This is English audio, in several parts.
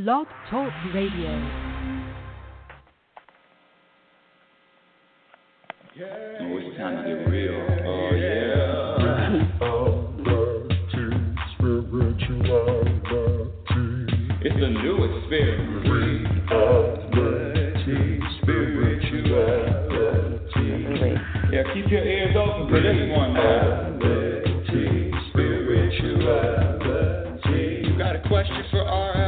Blog Talk Radio. Oh, it's time to get real. Oh, yeah. It's a new experience. Reality, yeah, keep your ears open for this one now. Spirituality. You got a question for RLN?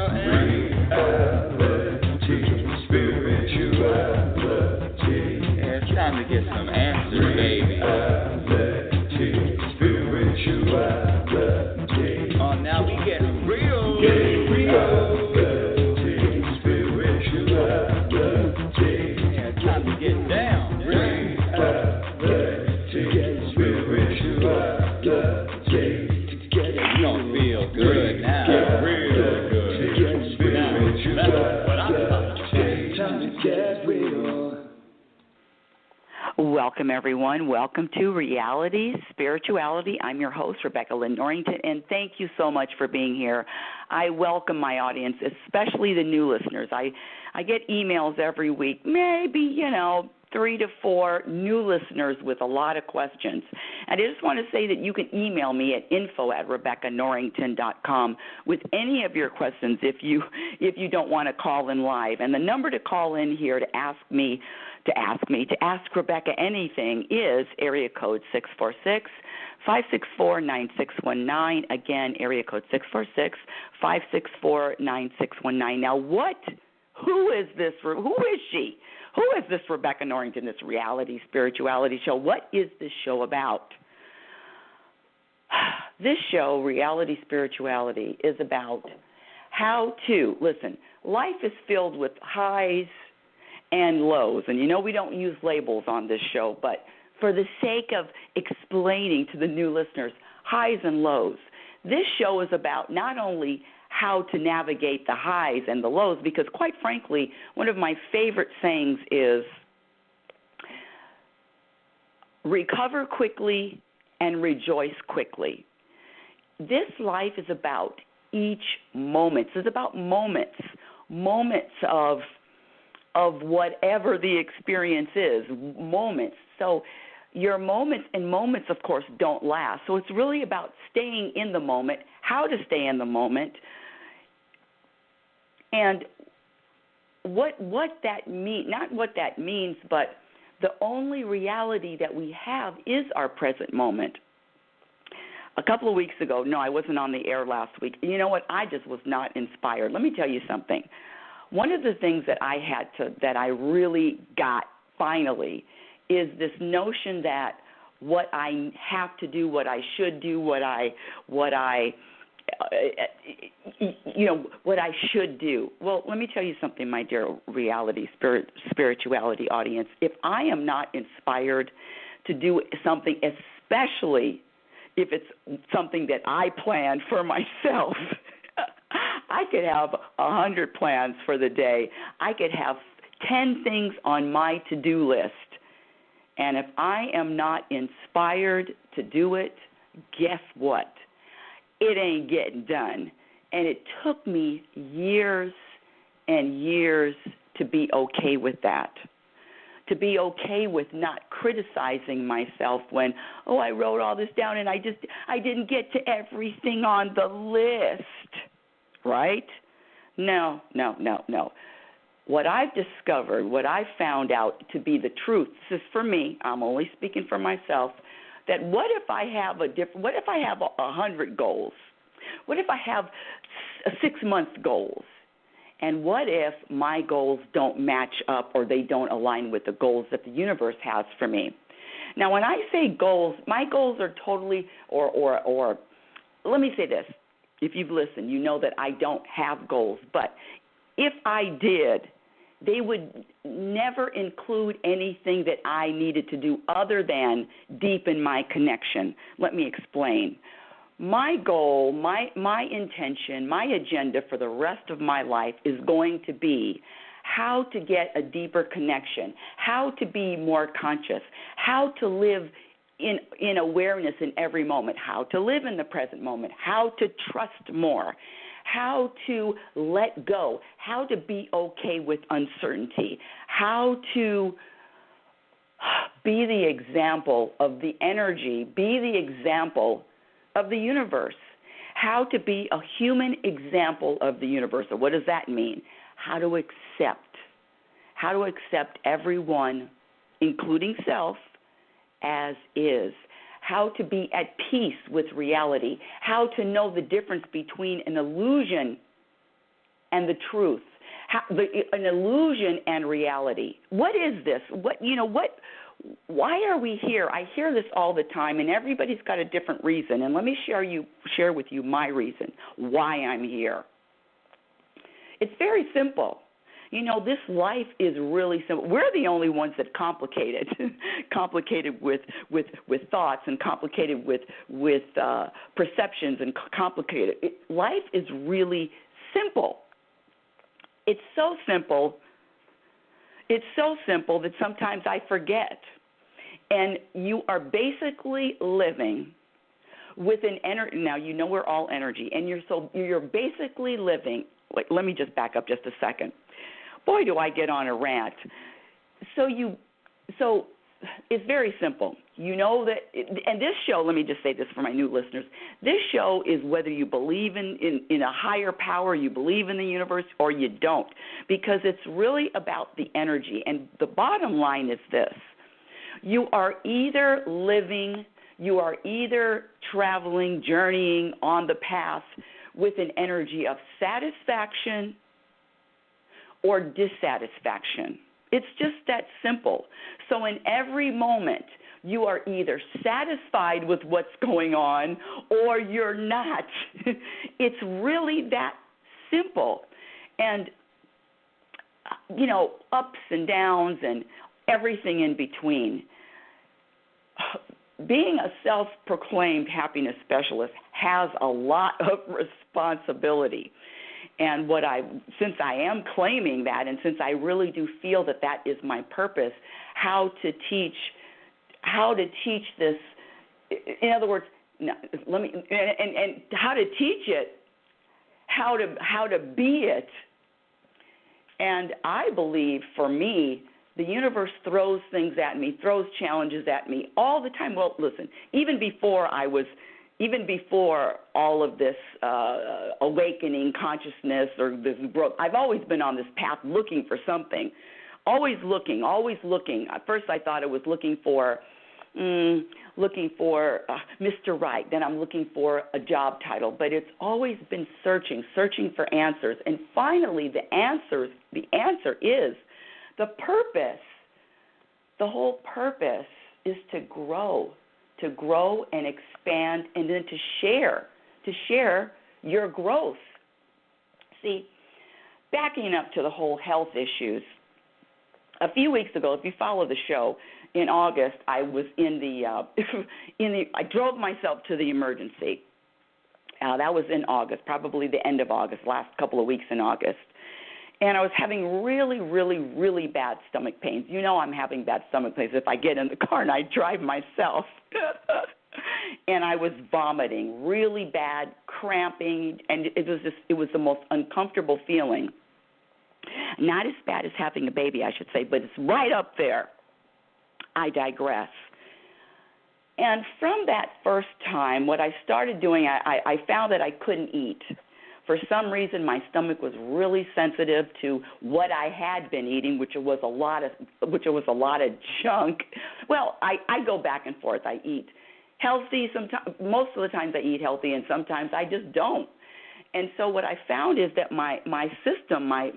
Spirituality. Yeah, it's time to get some answers, baby. Spirituality. Oh, now we getting real. Getting real. Spirituality. Yeah, it's time to get down. You don't feel good now. Real good. Now, that's what I'm talking about. Welcome, everyone. Welcome to Reality Spirituality. I'm your host, Rebecca Lynn Norrington, and thank you so much for being here. I welcome my audience, especially the new listeners. I get emails every week, maybe, 3 to 4 new listeners with a lot of questions. And I just want to say that you can email me at info@RebeccaNorrington.com with any of your questions if you don't want to call in live. And the number to call in here to ask Rebecca anything is area code 646-564-9619. Again, area code 646-564-9619. Now, who is this? Who is she? Who is this Rebecca Norrington, this Reality Spirituality show? What is this show about? This show, Reality Spirituality, is about how to, listen, life is filled with highs and lows. And we don't use labels on this show, but for the sake of explaining to the new listeners, highs and lows, this show is about not only how to navigate the highs and the lows, because quite frankly, one of my favorite sayings is recover quickly and rejoice quickly. This life is about each moment. It's about moments of whatever the experience is, moments. So your moments, of course, don't last. So it's really about staying in the moment, how to stay in the moment, and what that means, not what that means, but the only reality that we have is our present moment. A couple of weeks ago, no, I wasn't on the air last week. You know what? I just was not inspired. Let me tell you something. One of the things that I really got finally is this notion that what I have to do, what I should do, what I should do. Well, let me tell you something, my dear Reality Spirituality audience. If I am not inspired to do something, especially if it's something that I plan for myself, I could have 100 plans for the day. I could have 10 things on my to-do list. And if I am not inspired to do it, guess what? It ain't getting done. And it took me years and years to be okay with that, to be okay with not criticizing myself when, I wrote all this down and I didn't get to everything on the list, right? No. What I've discovered, what I've found out to be the truth, this is for me, I'm only speaking for myself, that what if I have 100 goals? What if I have 6-month goals? And what if my goals don't match up or they don't align with the goals that the universe has for me? Now, when I say goals, my goals are totally, or let me say this. If you've listened, you know that I don't have goals. But if I did, they would never include anything that I needed to do other than deepen my connection. Let me explain. My goal, my intention, my agenda for the rest of my life is going to be how to get a deeper connection, how to be more conscious, how to live in awareness in every moment, how to live in the present moment, how to trust more, how to let go, how to be okay with uncertainty, how to be the example of the energy, be the example of the universe, how to be a human example of the universe. So what does that mean? How to accept everyone, including self, as is. How to be at peace with reality. How to know the difference between an illusion and the truth. An illusion and reality. What is this? Why are we here? I hear this all the time, and everybody's got a different reason. And let me share with you my reason why I'm here. It's very simple. This life is really simple. We're the only ones that complicate it, complicated with thoughts and complicated with perceptions and complicated. Life is really simple. It's so simple that sometimes I forget. And you are basically living with an energy. Now, we're all energy, and you're basically living. Wait, let me just back up just a second. Boy, do I get on a rant. So it's very simple. And this show, let me just say this for my new listeners, this show is whether you believe in a higher power, you believe in the universe, or you don't, because it's really about the energy. And the bottom line is this. You are either traveling, journeying on the path with an energy of satisfaction or dissatisfaction. It's just that simple. So in every moment, you are either satisfied with what's going on or you're not. It's really that simple. And, ups and downs and everything in between. Being a self-proclaimed happiness specialist has a lot of responsibility. And since I am claiming that, and since I really do feel that is my purpose, how to teach this. In other words, and how to teach it, how to be it. And I believe, for me, the universe throws things at me, throws challenges at me all the time. Well, listen, even before all of this awakening consciousness or this growth, I've always been on this path looking for something, always looking. At first I thought I was looking for Mr. Right. Then I'm looking for a job title. But it's always been searching for answers. And finally the answer is the purpose. The whole purpose is to grow and expand, and then to share your growth. See, backing up to the whole health issues, a few weeks ago, if you follow the show, in August, I was I drove myself to the emergency. That was in August, probably the end of August, last couple of weeks in August. And I was having really, really, really bad stomach pains. I'm having bad stomach pains if I get in the car and I drive myself. And I was vomiting, really bad, cramping, and it was the most uncomfortable feeling. Not as bad as having a baby, I should say, but it's right up there. I digress. And from that first time, what I started doing, I found that I couldn't eat. For some reason, my stomach was really sensitive to what I had been eating, which was a lot of junk. Well, I go back and forth. I eat healthy sometimes. Most of the times I eat healthy, and sometimes I just don't. And so what I found is that my system, my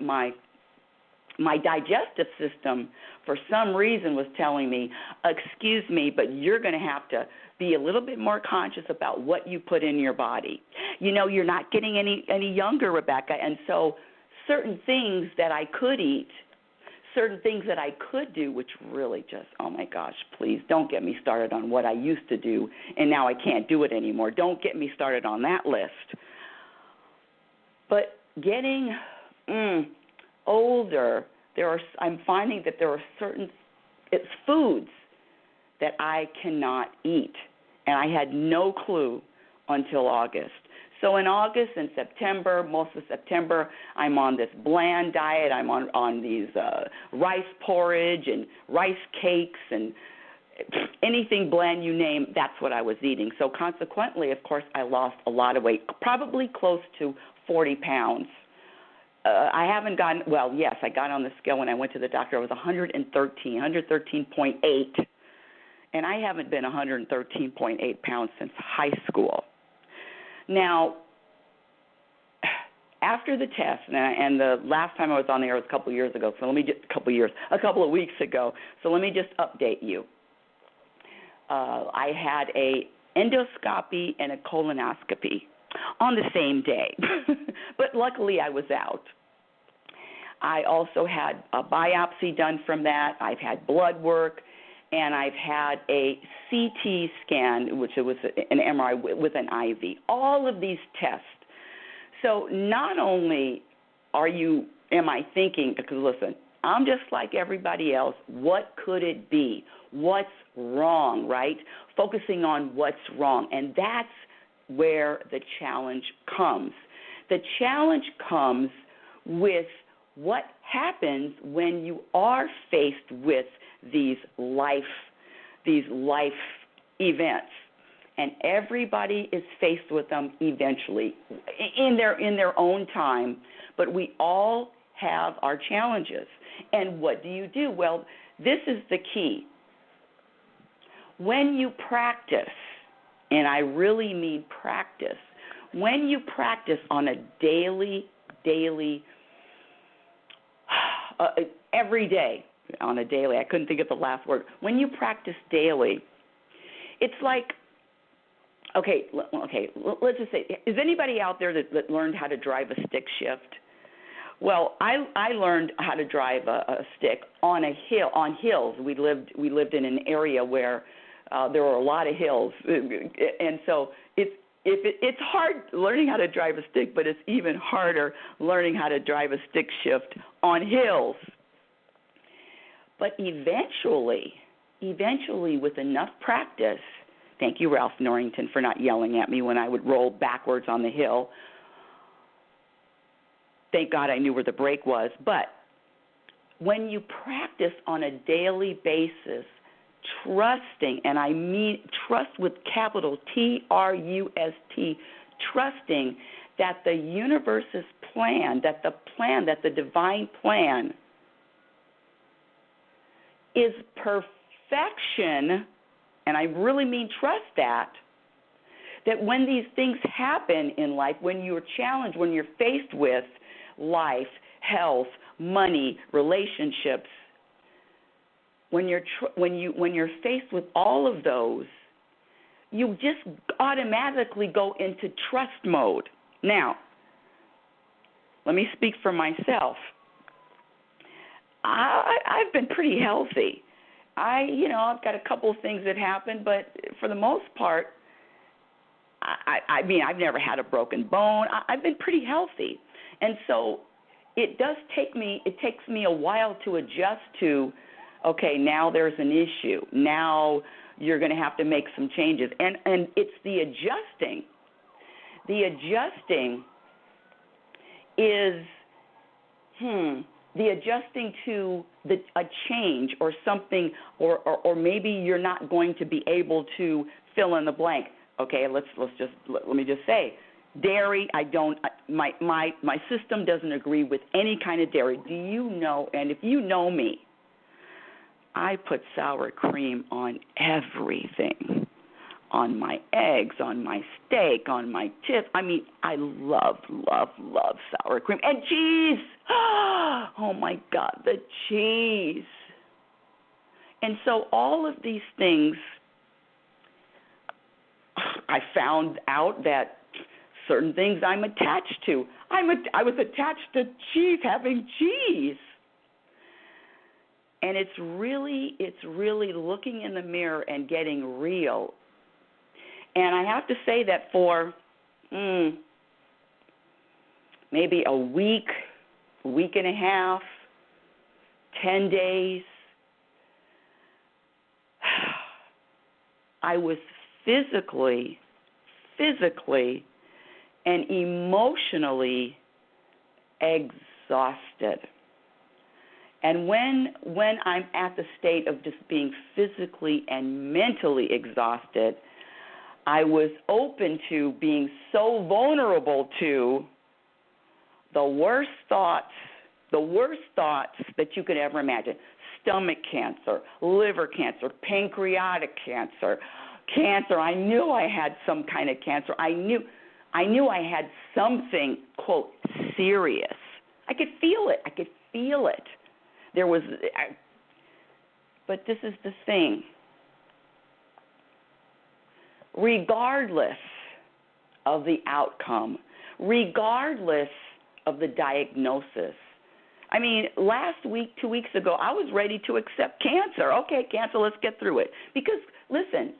digestive system, for some reason was telling me, excuse me, but you're going to have to be a little bit more conscious about what you put in your body. You're not getting any younger, Rebecca, and so certain things that I could eat, certain things that I could do, which really just, oh my gosh, please don't get me started on what I used to do and now I can't do it anymore. Don't get me started on that list. But getting older, I'm finding that there are certain foods that I cannot eat, and I had no clue until August. So in August and September, most of September, I'm on this bland diet. I'm on these rice porridge and rice cakes and anything bland you name, that's what I was eating. So consequently, of course, I lost a lot of weight, probably close to 40 pounds. I haven't gotten, well, yes, I got on the scale when I went to the doctor. I was 113.8, and I haven't been 113.8 pounds since high school. Now, after the test, and the last time I was on the air was a couple of years ago, so let me just, a couple of weeks ago, so let me just update you. I had a endoscopy and a colonoscopy on the same day, but luckily I was out. I also had a biopsy done from that. I've had blood work, and I've had a CT scan, which was an MRI with an IV. All of these tests. So not only am I thinking, because listen, I'm just like everybody else. What could it be? What's wrong, right? Focusing on what's wrong. And that's where the challenge comes. The challenge comes with what happens when you are faced with these life events. And everybody is faced with them eventually in their own time, but we all have our challenges. And what do? Well, this is the key. When you practice, and I really mean practice, when you practice on a daily, every day, on a daily, I couldn't think of the last word. When you practice daily, it's like, okay, let's just say, is anybody out there that learned how to drive a stick shift? Well, I learned how to drive a stick on hills. We lived in an area where there were a lot of hills, and so it's hard learning how to drive a stick, but it's even harder learning how to drive a stick shift on hills. But eventually, with enough practice, thank you, Ralph Norrington, for not yelling at me when I would roll backwards on the hill. Thank God I knew where the brake was. But when you practice on a daily basis, trusting, and I mean trust with capital T-R-U-S-T, trusting that the universe's plan, that the divine plan is perfection, and I really mean trust that when these things happen in life, when you're challenged, when you're faced with life, health, money, relationships, when you're faced with all of those, you just automatically go into trust mode. Now, let me speak for myself. I've been pretty healthy. I've got a couple of things that happened, but for the most part, I mean, I've never had a broken bone. I've been pretty healthy. And so it takes me a while to adjust to, okay, now there's an issue. Now you're going to have to make some changes. And it's the adjusting. The adjusting is, the adjusting to a change or something, or maybe you're not going to be able to fill in the blank. Okay, let me just say, dairy, my system doesn't agree with any kind of dairy. Do you know, and if you know me, I put sour cream on everything, on my eggs, on my steak, on my chips. I mean, I love sour cream. And cheese. Oh, my God, the cheese. And so all of these things, I found out that certain things I'm attached to. I was attached to cheese, having cheese. And it's really looking in the mirror and getting real. And I have to say that for maybe a week and a half, 10 days, I was physically and emotionally exhausted. And when I'm at the state of just being physically and mentally exhausted, I was open to being so vulnerable to the worst thoughts that you could ever imagine. Stomach cancer, liver cancer, pancreatic cancer, I knew I had some kind of cancer. I knew I had something, quote, serious. I could feel it. But this is the thing. Regardless of the outcome, regardless of the diagnosis. I mean, last week, 2 weeks ago, I was ready to accept cancer. Okay, cancer, let's get through it. Because, listen,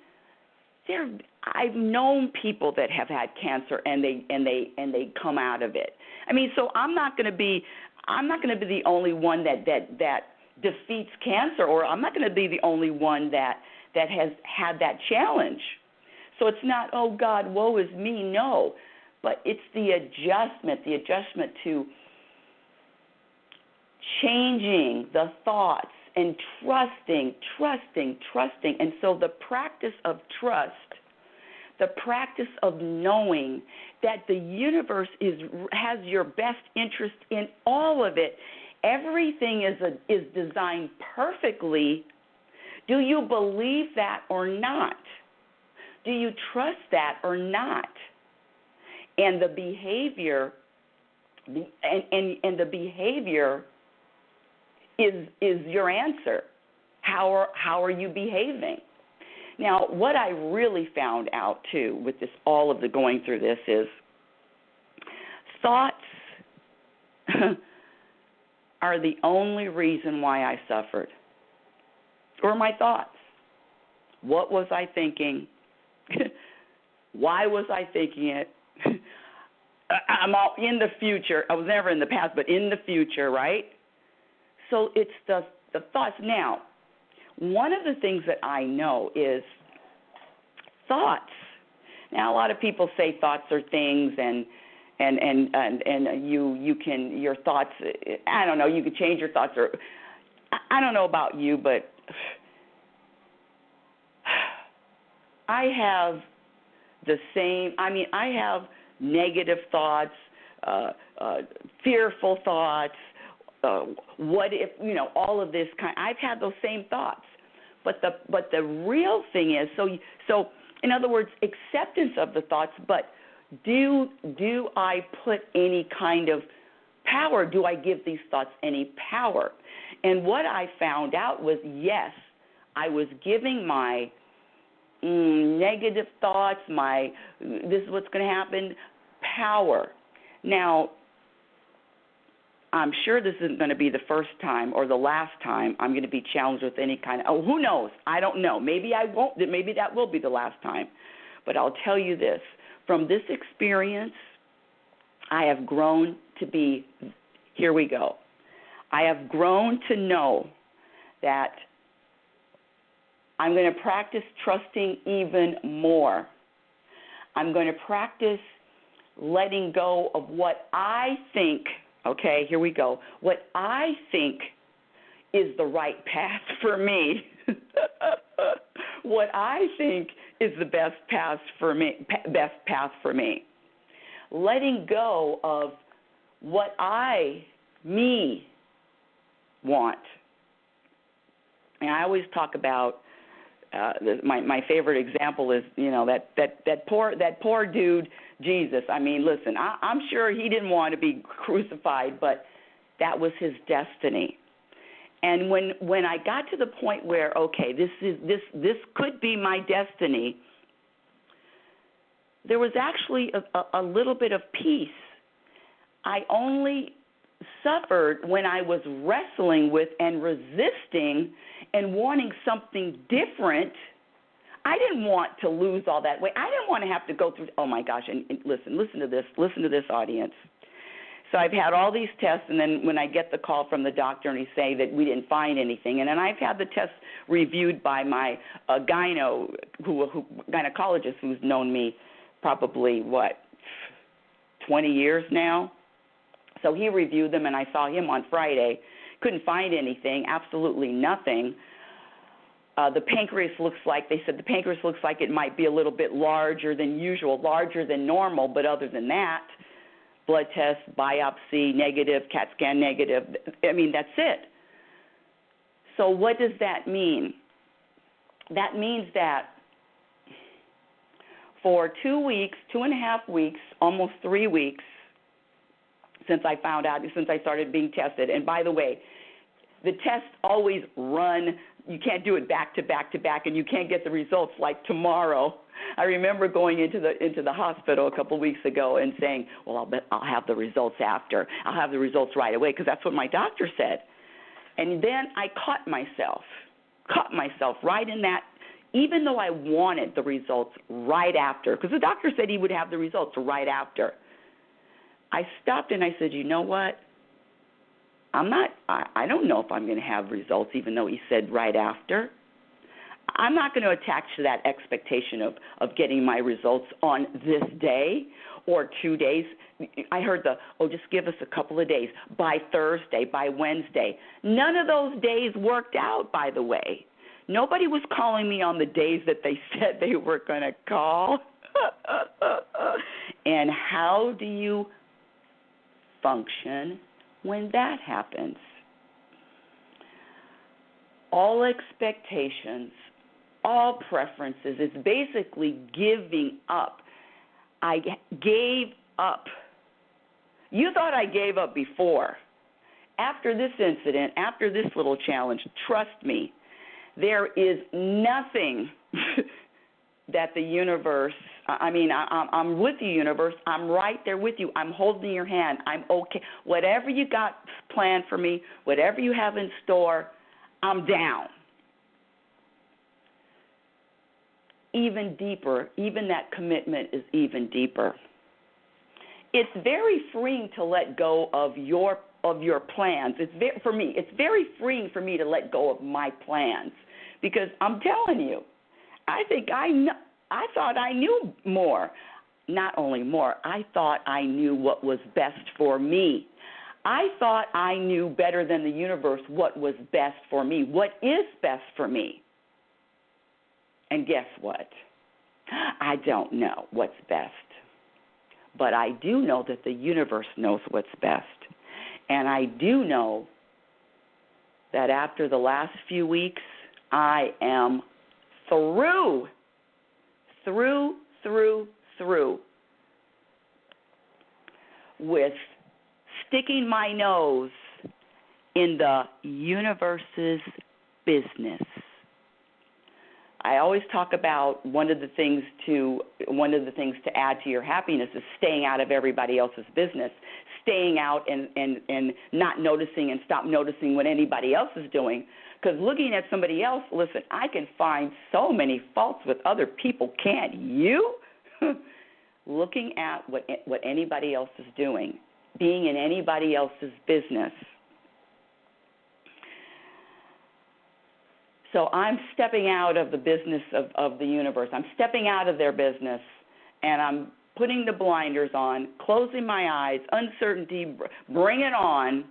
I've known people that have had cancer and they come out of it. I mean, so I'm not going to be the only one that defeats cancer, or I'm not going to be the only one that has had that challenge. So it's not, oh God, woe is me, no. But it's the adjustment to changing the thoughts and trusting. And so the practice of trust, the practice of knowing that the universe has your best interest in all of it. Everything is designed perfectly. Do you believe that or not? Do you trust that or not? And the behavior, and the behavior is your answer. How are you behaving? Now, what I really found out too with this, all of the going through this, is thoughts are the only reason why I suffered. Or my thoughts. What was I thinking? Why was I thinking it? I'm all in the future. I was never in the past, but in the future, right? So it's the thoughts. Now, one of the things that I know is thoughts. Now, a lot of people say thoughts are things, and you can, your thoughts, I don't know, you can change your thoughts, or I don't know about you, but I have the same, I have negative thoughts, fearful thoughts, what if, all of this kind. I've had those same thoughts. But the real thing is, so in other words, acceptance of the thoughts, but do I put any kind of power? Do I give these thoughts any power? And what I found out was, yes, I was giving my negative thoughts, this is what's going to happen, power. Now, I'm sure this isn't going to be the first time or the last time I'm going to be challenged with any kind of, who knows? I don't know. Maybe I won't. Maybe that will be the last time. But I'll tell you this. From this experience, I have grown to be, here we go. I have grown to know that I'm going to practice trusting even more. I'm going to practice letting go of what I think, okay, here we go, what I think is the right path for me. What I think is the best path for me. Letting go of what me want. And I always talk about my favorite example is, that poor dude, Jesus. I mean, listen, I'm sure he didn't want to be crucified, but that was his destiny. And when I got to the point where, okay, this could be my destiny, there was actually a little bit of peace. I only suffered when I was wrestling with and resisting and wanting something different. I didn't want to lose all that weight. I didn't want to have to go through, oh my gosh, and listen to this audience. So I've had all these tests, and then when I get the call from the doctor and he say that we didn't find anything, and then I've had the tests reviewed by my gynecologist who's known me probably, 20 years now. So he reviewed them, and I saw him on Friday. Couldn't find anything, absolutely nothing. The pancreas looks like, they said the pancreas looks like it might be a little bit larger than usual, larger than normal, but other than that, blood test, biopsy, negative, CAT scan negative. I mean, that's it. So what does that mean? That means that for 2 weeks, 2.5 weeks, almost 3 weeks, since I found out, since I started being tested, and by the way, the tests always run. You can't do it back to back to back, and you can't get the results like tomorrow. I remember going into the hospital a couple of weeks ago and saying, well, I'll have the results after. I'll have the results right away, because that's what my doctor said. And then I caught myself right in that, even though I wanted the results right after, because the doctor said he would have the results right after. I stopped and I said, you know what? I don't know if I'm going to have results, even though he said right after. I'm not going to attach to that expectation of getting my results on this day or 2 days. I heard just give us a couple of days, by Thursday, by Wednesday. None of those days worked out, by the way. Nobody was calling me on the days that they said they were going to call. And how do you function when that happens? All expectations, all preferences is basically giving up. I gave up. You thought I gave up before. After this incident, after this little challenge, trust me, there is nothing that the universe, I'm with you, universe. I'm right there with you. I'm holding your hand. I'm okay. Whatever you got planned for me, whatever you have in store, I'm down. Even deeper, even that commitment is even deeper. It's very freeing to let go of your plans. For me, it's very freeing for me to let go of my plans, because I'm telling you, I thought I knew more. Not only more, I thought I knew what was best for me. I thought I knew better than the universe what was best for me, what is best for me. And guess what? I don't know what's best. But I do know that the universe knows what's best. And I do know that after the last few weeks, I am through with sticking my nose in the universe's business. I always talk about one of the things to add to your happiness is staying out of everybody else's business, staying out and not noticing and stop noticing what anybody else is doing. Because looking at somebody else, listen, I can find so many faults with other people, can't you? Looking at what anybody else is doing, being in anybody else's business. So I'm stepping out of the business of the universe. I'm stepping out of their business, and I'm putting the blinders on, closing my eyes, uncertainty, bring it on.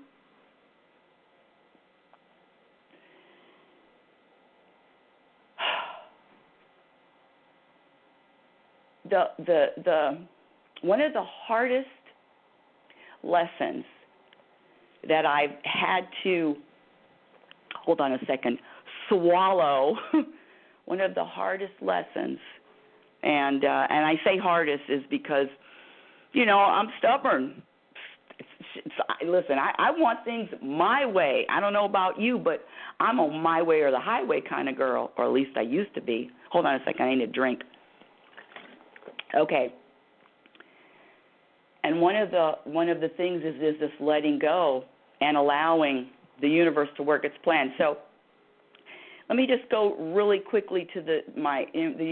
The one of the hardest lessons that I've had to, hold on a second, swallow, one of the hardest lessons, and I say hardest is because, I'm stubborn. Listen, I want things my way. I don't know about you, but I'm a my way or the highway kind of girl, or at least I used to be. Hold on a second, I need a drink. Okay. And one of the things is this letting go and allowing the universe to work its plan. So let me just go really quickly to the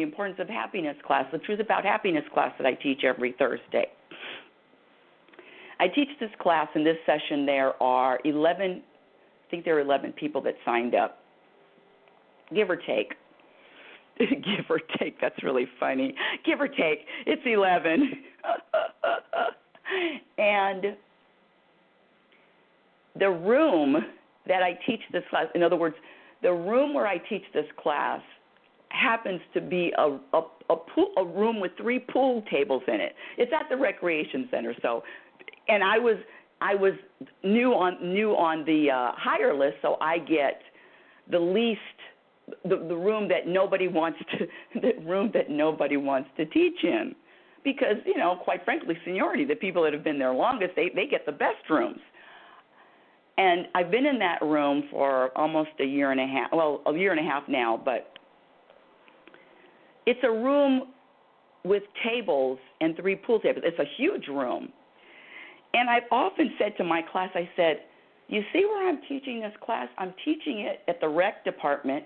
importance of happiness class, the Truth About Happiness class that I teach every Thursday. I teach this class. In this session there are 11 people that signed up, give or take. Give or take, that's really funny. Give or take, it's 11. And the room that I teach this class, in other words, the room where I teach this class happens to be a room with 3 pool tables in it. It's at the recreation center. So, and I was new on the higher list, so I get the least, the room that nobody wants to, the room that nobody wants to teach in, because quite frankly, seniority, the people that have been there longest, they get the best rooms. And I've been in that room for almost a year and a half. Well, a year and a half now, but it's a room with tables and 3 pool tables. It's a huge room. And I've often said to my class, I said, you see where I'm teaching this class? I'm teaching it at the rec department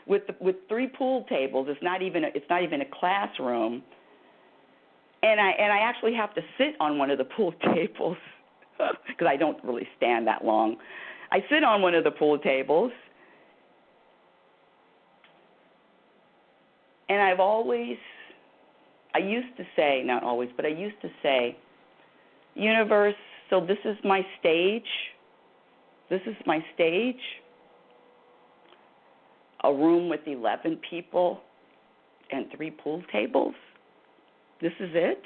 with 3 pool tables. It's not even a classroom. And I actually have to sit on one of the pool tables because I don't really stand that long. I sit on one of the pool tables. And I used to say, not always, but I used to say, universe, so this is my stage. This is my stage. A room with 11 people and 3 pool tables. This is it.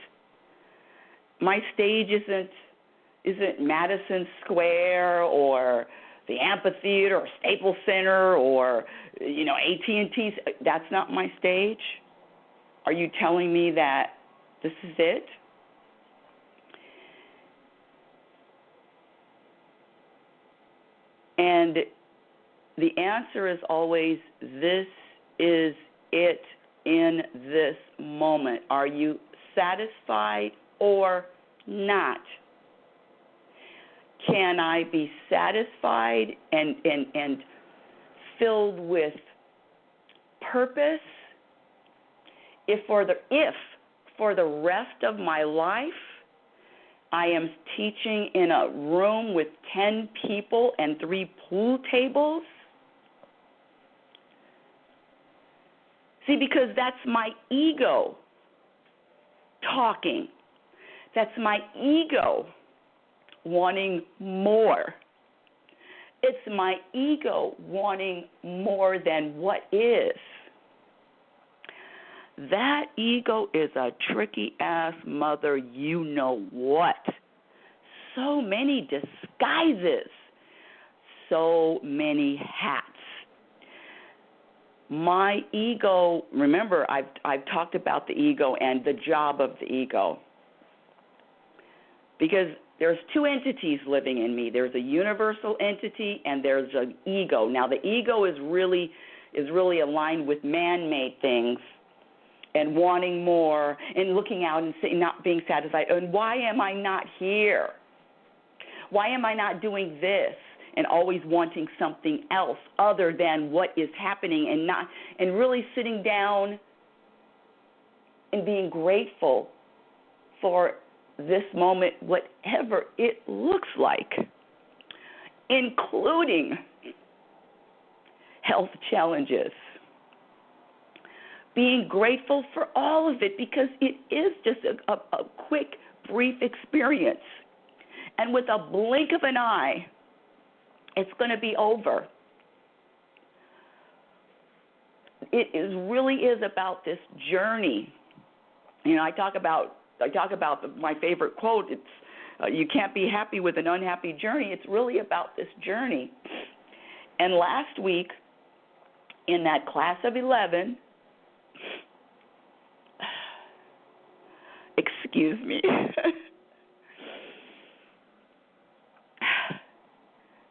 My stage isn't Madison Square or the amphitheater or Staples Center or AT&T. That's not my stage. Are you telling me that this is it? And the answer is always, this is it in this moment. Are you satisfied or not? Can I be satisfied and filled with purpose if for the rest of my life I am teaching in a room with 10 people and 3 pool tables? See, because that's my ego talking. That's my ego wanting more. It's my ego wanting more than what is. That ego is a tricky-ass mother, you-know-what. So many disguises, so many hats. My ego, remember, I've talked about the ego and the job of the ego. Because there's 2 entities living in me. There's a universal entity and there's an ego. Now, the ego is really aligned with man-made things and wanting more and looking out and not being satisfied. And why am I not here? Why am I not doing this? And always wanting something else other than what is happening, and really sitting down and being grateful for this moment, whatever it looks like, including health challenges. Being grateful for all of it because it is just a quick, brief experience. And with a blink of an eye, it's going to be over. It really is about this journey. I talk about my favorite quote. It's you can't be happy with an unhappy journey. It's really about this journey. And last week, in that class of 11, excuse me.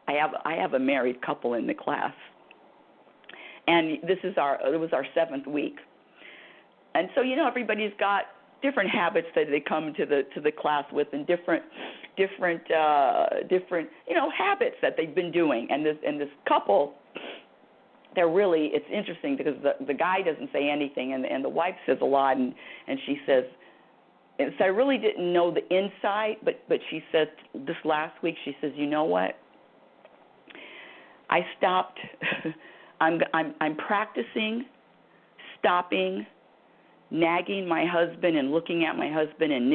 I have a married couple in the class, and it was our 7th week, and so everybody's got different habits that they come to the class with, and different habits that they've been doing, and this couple, it's interesting because the guy doesn't say anything, and the wife says a lot, and she says. And so I really didn't know the inside, but she said this last week, she says, you know what? I stopped. I'm practicing stopping nagging my husband and looking at my husband and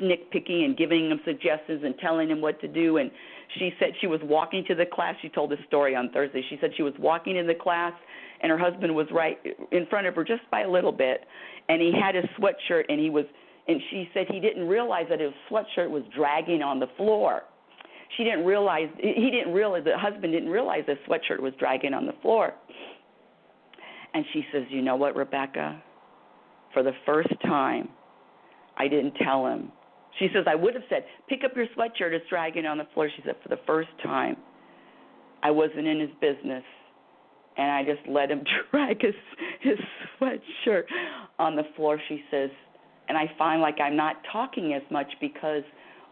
nitpicking and giving him suggestions and telling him what to do. And she said she was walking to the class. She told this story on Thursday. She said she was walking in the class, and her husband was right in front of her just by a little bit, and he had his sweatshirt, and she said he didn't realize that his sweatshirt was dragging on the floor. The husband didn't realize the sweatshirt was dragging on the floor. And she says, you know what, Rebecca? For the first time, I didn't tell him. She says, I would have said, pick up your sweatshirt, it's dragging on the floor. She said, for the first time, I wasn't in his business, and I just let him drag his sweatshirt on the floor, she says. And I find like I'm not talking as much because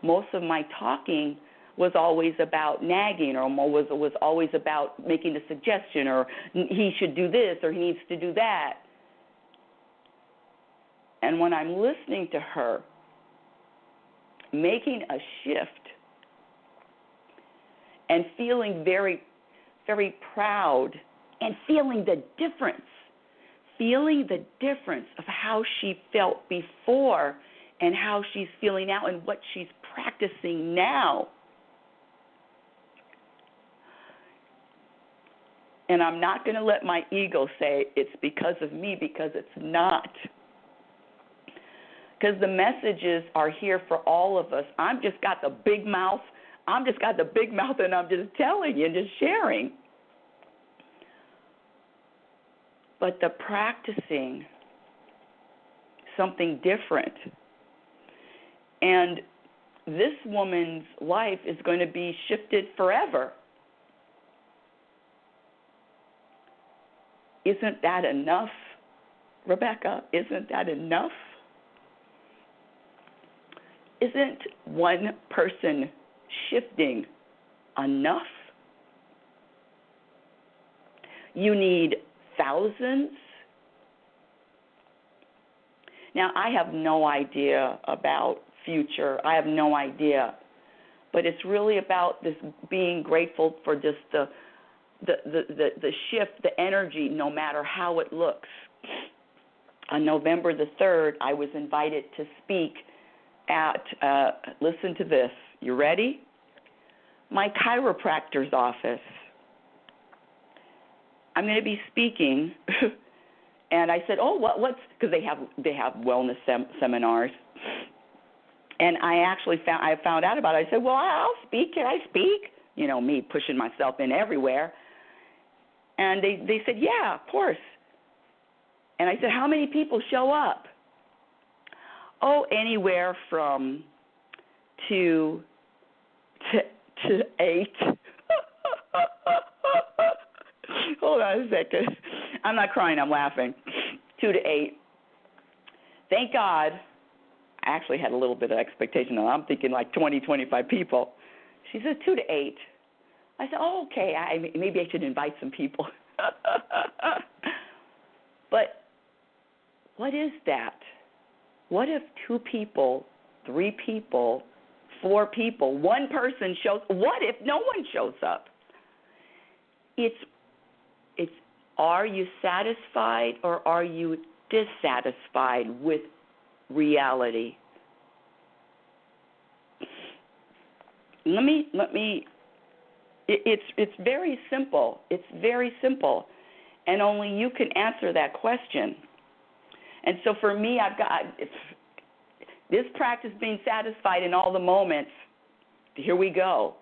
most of my talking was always about nagging, or was always about making a suggestion, or he should do this, or he needs to do that. And when I'm listening to her, making a shift and feeling very, very proud and feeling the difference of how she felt before and how she's feeling now and what she's practicing now. And I'm not going to let my ego say it's because of me, because it's not. Because the messages are here for all of us. I've just got the big mouth. and I'm just telling you and just sharing. But the practicing something different. And this woman's life is going to be shifted forever. Isn't that enough, Rebecca? Isn't that enough? Isn't one person shifting enough? You need thousands. Now, I have no idea about future. I have no idea. But it's really about this being grateful for just the shift, the energy, no matter how it looks. On November the 3rd, I was invited to speak at, listen to this, you ready? My chiropractor's office. I'm going to be speaking, and I said, what's, because they have wellness seminars. And I found out about it. I said, well, I'll speak. Can I speak? You know, me pushing myself in everywhere. And they said, yeah, of course. And I said, how many people show up? Oh, anywhere from 2 to 8. Hold on a second. I'm not crying, I'm laughing. 2 to 8. Thank God. I actually had a little bit of expectation. I'm thinking like 20, 25 people. She said 2 to 8. I said, oh, okay, maybe I should invite some people. But what is that? What if 2 people, 3 people, 4 people, 1 person shows? What if no one shows up? It's are you satisfied or are you dissatisfied with reality? Let me. It's very simple. It's very simple, and only you can answer that question. And so for me, I've got this practice being satisfied in all the moments. Here we go.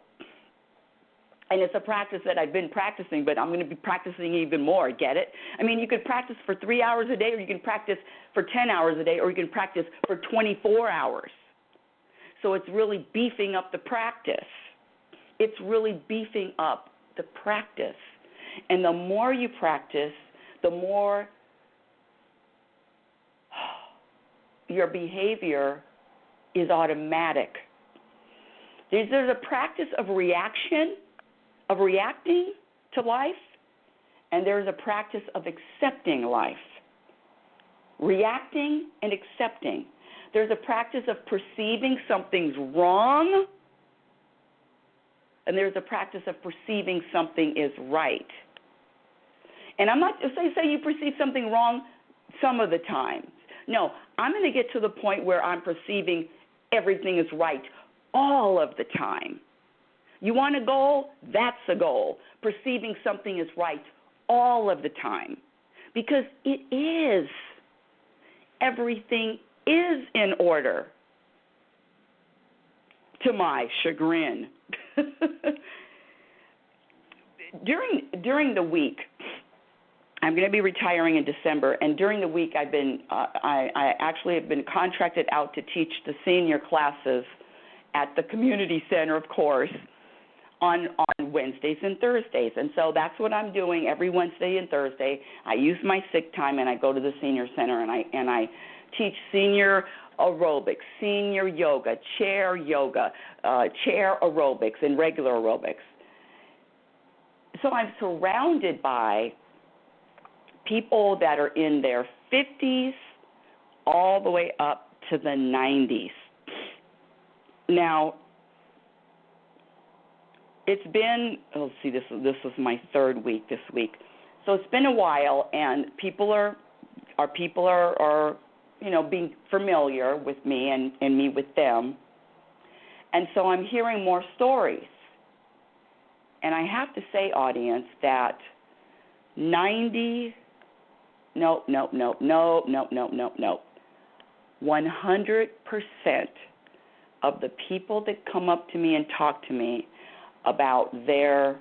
And it's a practice that I've been practicing, but I'm going to be practicing even more. Get it? I mean, you could practice for 3 hours a day, or you can practice for 10 hours a day, or you can practice for 24 hours. So it's really beefing up the practice. It's really beefing up the practice. And the more you practice, the more your behavior is automatic. There's a practice of reacting to life, and there's a practice of accepting life. Reacting and accepting. There's a practice of perceiving something's wrong, and there's a practice of perceiving something is right. And I'm not say you perceive something wrong some of the time. No, I'm going to get to the point where I'm perceiving everything is right all of the time. You want a goal? That's a goal. Perceiving something is right all of the time. Because it is. Everything is in order. To my chagrin. During the week, I'm going to be retiring in December, and during the week I actually have been contracted out to teach the senior classes at the community center, of course, on Wednesdays and Thursdays. And so that's what I'm doing every Wednesday and Thursday. I use my sick time and I go to the senior center and I teach senior aerobics, senior yoga, chair aerobics, and regular aerobics. So I'm surrounded by people that are in their 50s all the way up to the 90s. Now, it's been, let's see, this was my third week this week. So it's been a while, and people are being familiar with me and me with them. And so I'm hearing more stories. And I have to say, audience, that 100% of the people that come up to me and talk to me about their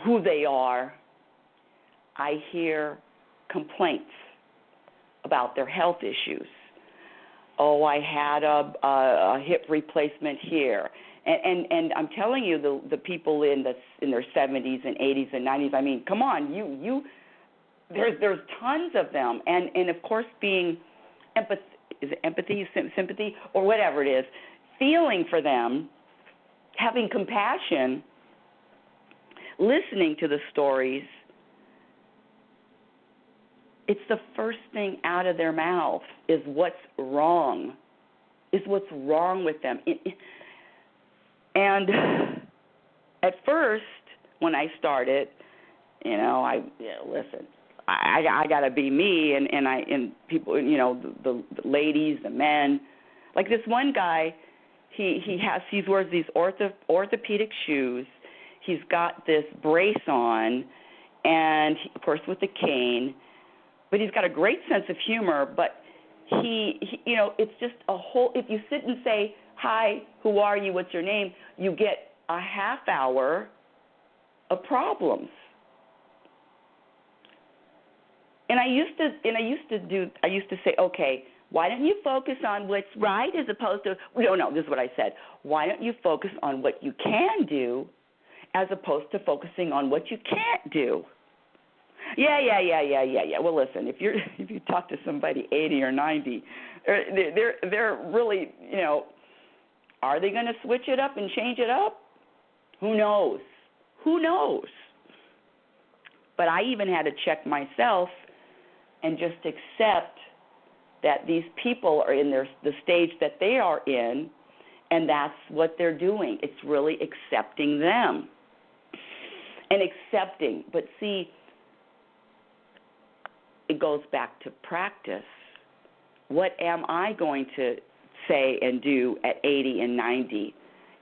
who they are, I hear complaints about their health issues. Oh, I had a hip replacement here, and I'm telling you, the people in their 70s and 80s and 90s. I mean, come on, you. There's tons of them, and of course, being empathy, sympathy, or whatever it is, feeling for them, having compassion, listening to the stories. It's the first thing out of their mouth is what's wrong with them. And at first, when I started, listen, I got to be me, and people, the ladies, the men, like this one guy, he wears these orthopedic shoes. He's got this brace on, and of course with the cane. But he's got a great sense of humor, but he it's just a whole, if you sit and say, hi, who are you, what's your name, you get a half hour of problems. And I used to say, okay, why don't you focus on what's right as opposed to, no, this is what I said. Why don't you focus on what you can do as opposed to focusing on what you can't do? Yeah. Well, listen, if you talk to somebody 80 or 90, they're really, are they going to switch it up and change it up? Who knows? But I even had to check myself and just accept that these people are in the stage that they are in, and that's what they're doing. It's really accepting them. And accepting, but see, it goes back to practice. What am I going to say and do at 80 and 90?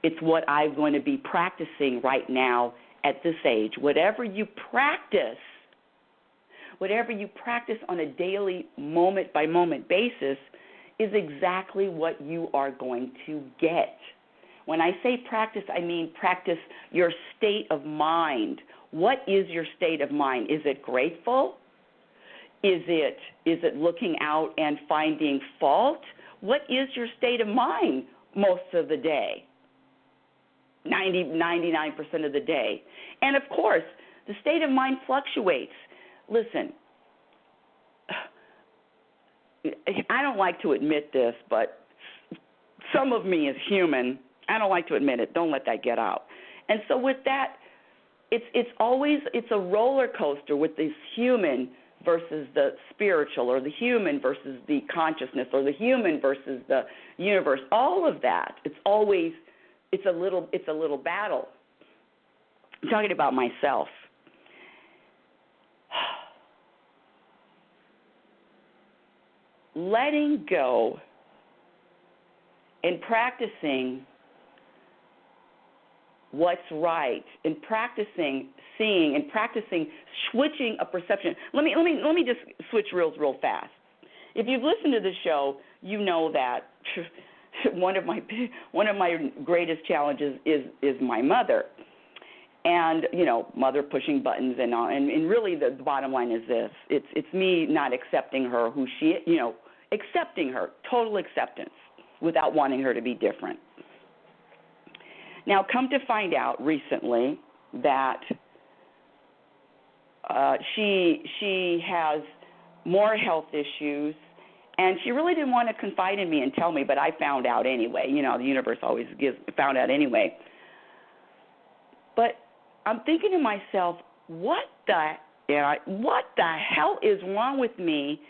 It's what I'm going to be practicing right now at this age. Whatever you practice on a daily, moment-by-moment basis is exactly what you are going to get. When I say practice, I mean practice your state of mind. What is your state of mind? Is it grateful? Is it looking out and finding fault? What is your state of mind most of the day? 99% of the day. And, of course, the state of mind fluctuates. Listen, I don't like to admit this, but some of me is human. I don't like to admit it. Don't let that get out. And so with that, it's a roller coaster with this human versus the spiritual, or the human versus the consciousness, or the human versus the universe. All of that. It's a little battle. I'm talking about myself. letting go and practicing what's right, and practicing seeing, and practicing switching a perception. Let me just switch real fast. If you've listened to the show, you know that one of my greatest challenges is my mother, and mother pushing buttons and all. And really the bottom line is this: it's me not accepting her who she, accepting her, total acceptance, without wanting her to be different. Now, come to find out recently that she has more health issues, and she really didn't want to confide in me and tell me, but I found out anyway. The universe always found out anyway. But I'm thinking to myself, what the hell is wrong with me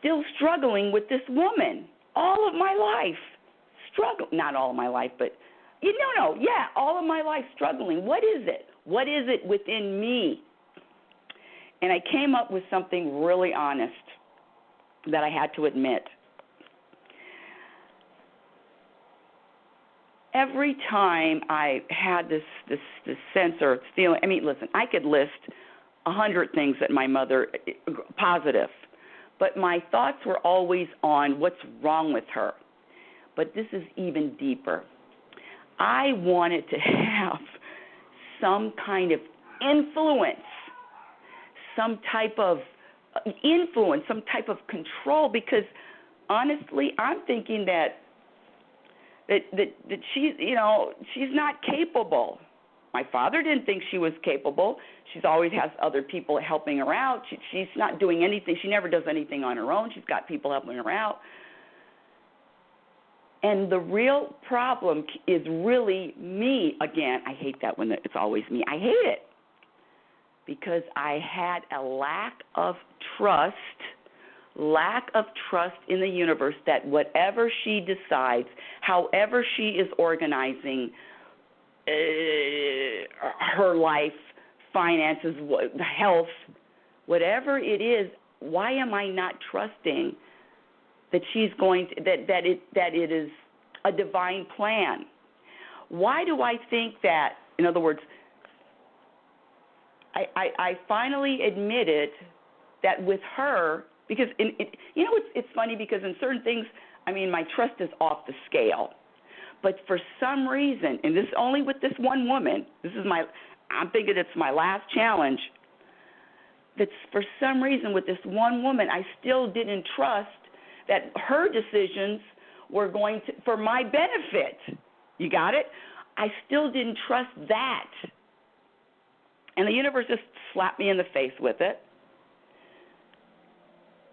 still struggling with this woman all of my life? Not all of my life, but all of my life struggling. What is it? What is it within me? And I came up with something really honest that I had to admit. Every time I had this sense or feeling, listen, I could list 100 things that my mother, positive, but my thoughts were always on what's wrong with her. But this is even deeper. I wanted to have some kind of influence, some type of control, because honestly, I'm thinking that she's not capable. My father didn't think she was capable. She's always has other people helping her out. She's not doing anything. She never does anything on her own. She's got people helping her out. And the real problem is really me. Again, I hate that when it's always me. I hate it because I had a lack of trust in the universe that whatever she decides, however she is organizing her life, finances, health, whatever it is, why am I not trusting that she's going to, that it is a divine plan? Why do I think that? In other words, I finally admitted that with her, because it's funny because in certain things, my trust is off the scale, but for some reason, and this is only with this one woman, I'm thinking it's my last challenge. That for some reason with this one woman, I still didn't trust that her decisions were going to, for my benefit. You got it? I still didn't trust that. And the universe just slapped me in the face with it.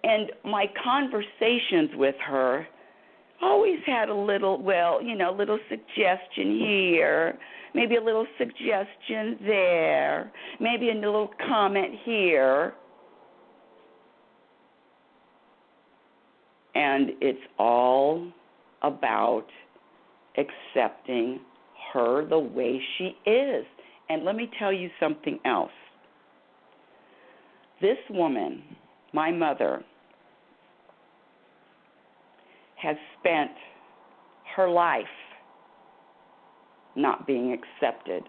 And my conversations with her always had a little, little suggestion here, maybe a little suggestion there, maybe a little comment here. And it's all about accepting her the way she is. And let me tell you something else. This woman, my mother, has spent her life not being accepted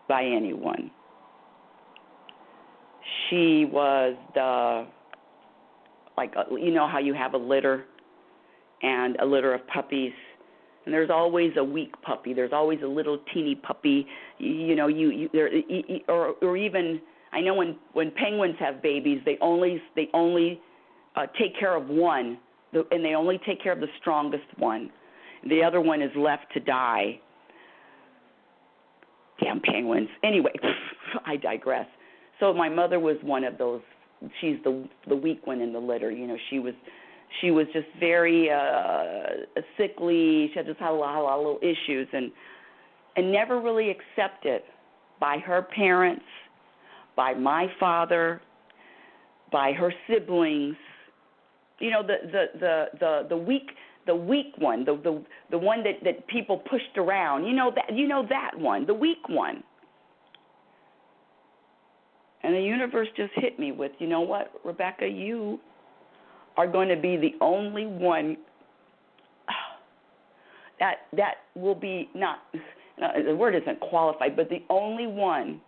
by anyone. She was how you have a litter and a litter of puppies, and there's always a weak puppy. There's always a little teeny puppy. Or even I know when penguins have babies, they only take care of one, and they only take care of the strongest one. The other one is left to die. Damn penguins. Anyway, I digress. So my mother was one of those. She's the weak one in the litter. She was just very sickly. She had just had a lot of little issues, and never really accepted by her parents, by my father, by her siblings. The weak one, the one that people pushed around. That one, the weak one. And the universe just hit me with, you know what, Rebecca, you are going to be the only one that will be the word isn't qualified, but the only one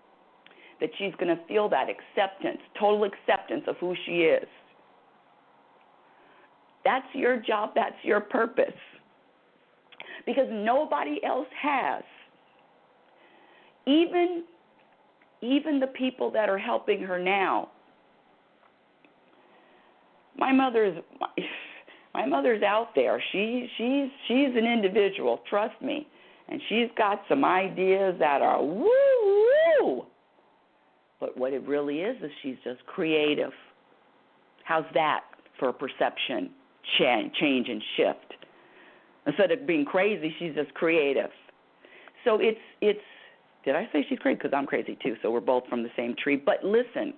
that she's going to feel that acceptance, total acceptance of who she is. That's your job. That's your purpose. Because nobody else has. Even the people that are helping her now. My mother's out there. She's an individual, trust me. And she's got some ideas that are woo-woo. But what it really is she's just creative. How's that for a perception change and shift? Instead of being crazy, she's just creative. So it's did I say she's crazy? Because I'm crazy too, so we're both from the same tree. But listen,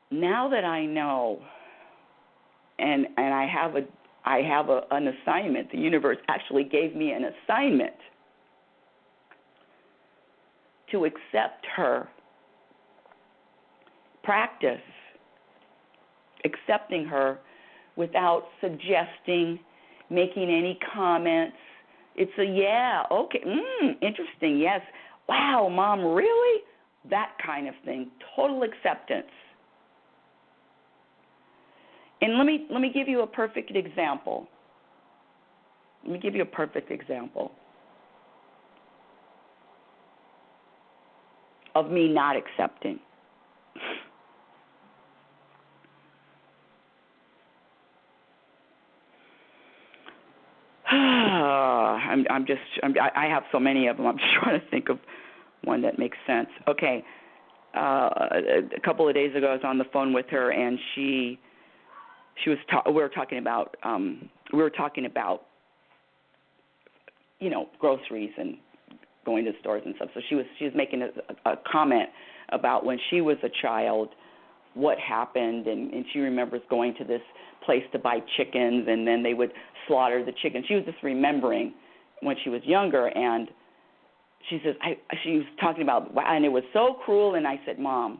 now that I know, and I have an assignment, the universe actually gave me an assignment to accept her, practice accepting her without suggesting, making any comments. It's a yeah, okay, interesting, yes. Wow, Mom, really? That kind of thing. Total acceptance. And let me give you a perfect example. Of me not accepting. I have so many of them. I'm just trying to think of one that makes sense. Okay. A couple of days ago, I was on the phone with her, and we were talking about groceries and going to stores and stuff. So she was making a comment about when she was a child, what happened, and she remembers going to this place to buy chickens, and then they would slaughter the chickens. She was just remembering when she was younger, and she says, she was talking about, and it was so cruel, and I said, Mom,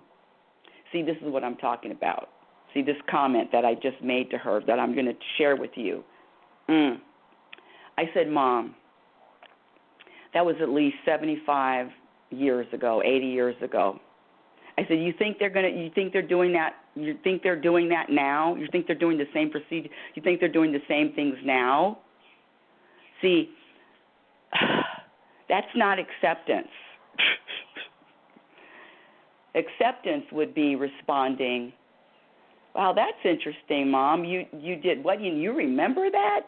see, this is what I'm talking about. See, this comment that I just made to her that I'm going to share with you. I said, Mom, that was at least 75 years ago, 80 years ago. I said, you think they're doing that now? You think they're doing the same procedure? You think they're doing the same things now? See, that's not acceptance. Acceptance would be responding, wow, that's interesting, Mom. You did what? You remember that?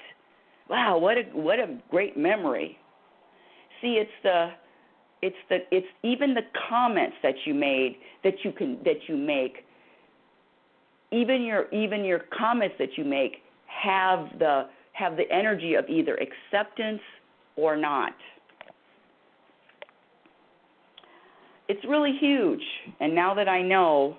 Wow, what a great memory. See, it's even the comments that you made that you make. Even your comments that you make have the energy of either acceptance or not. It's really huge. And now that I know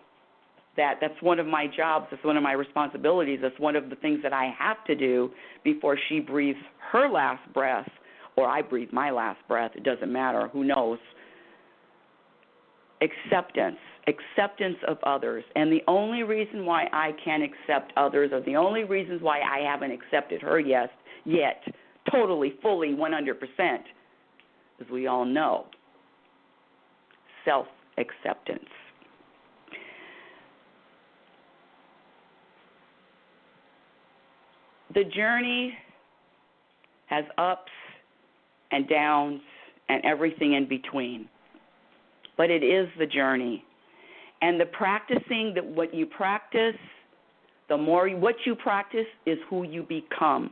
that that's one of my jobs, that's one of my responsibilities, that's one of the things that I have to do before she breathes her last breath, or I breathe my last breath, it doesn't matter, who knows. Acceptance of others. And the only reason why I can't accept others, or the only reasons why I haven't accepted her yet, totally, fully, 100%, as we all know, self-acceptance. The journey has ups and downs and everything in between. But it is the journey. And the practicing, that what you practice, what you practice is who you become.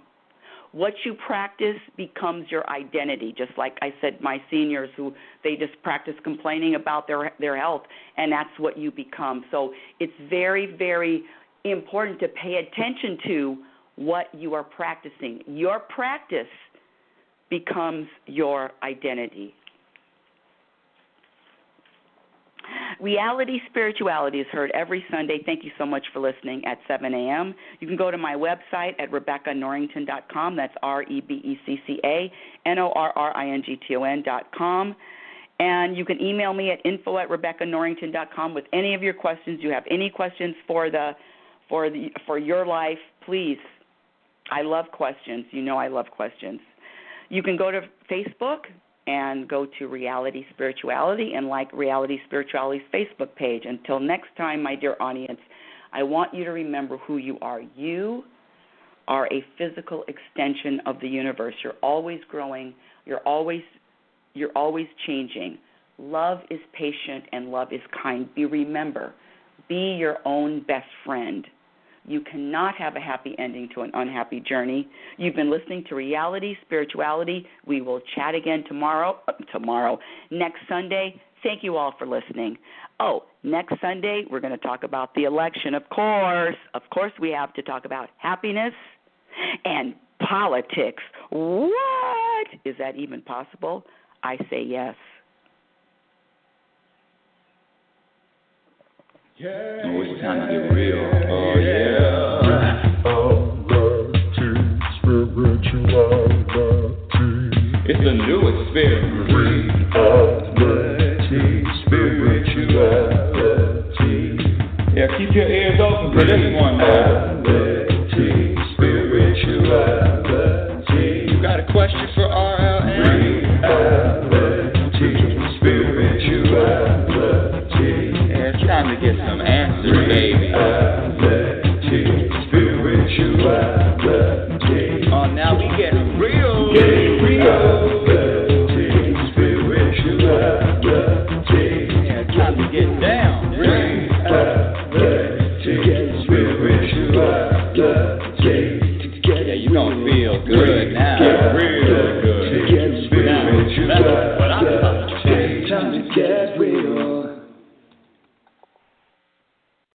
What you practice becomes your identity. Just like I said, my seniors who they just practice complaining about their health, and that's what you become. So it's very, very important to pay attention to what you are practicing. Your practice becomes your identity. Reality Spirituality is heard every Sunday. Thank you so much for listening at 7 a.m. You can go to my website at RebeccaNorrington.com. That's RebeccaNorrington.com. And you can email me at info@RebeccaNorrington.com with any of your questions. You have any questions for your life, please. I love questions. You know I love questions. You can go to Facebook and go to Reality Spirituality and like Reality Spirituality's Facebook page. Until next time, my dear audience, I want you to remember who you are. You are a physical extension of the universe. You're always growing. You're always changing. Love is patient and love is kind. Remember, be your own best friend. You cannot have a happy ending to an unhappy journey. You've been listening to Reality Spirituality. We will chat again next Sunday. Thank you all for listening. Oh, next Sunday we're going to talk about the election, of course. Of course we have to talk about happiness and politics. What? Is that even possible? I say yes. Yeah. Oh, it's time to get real. Oh, yeah. It's the new experience. Reality Spirituality. Yeah, keep your ears open for this one now. Reality Spirituality. You got a question for RLN? Reality Spirituality. Yeah, it's time to get some answers, baby. Reality Spirituality. Oh, now we getting real. Reality Spirituality. Yeah, it's time to get down. Reality Spirituality.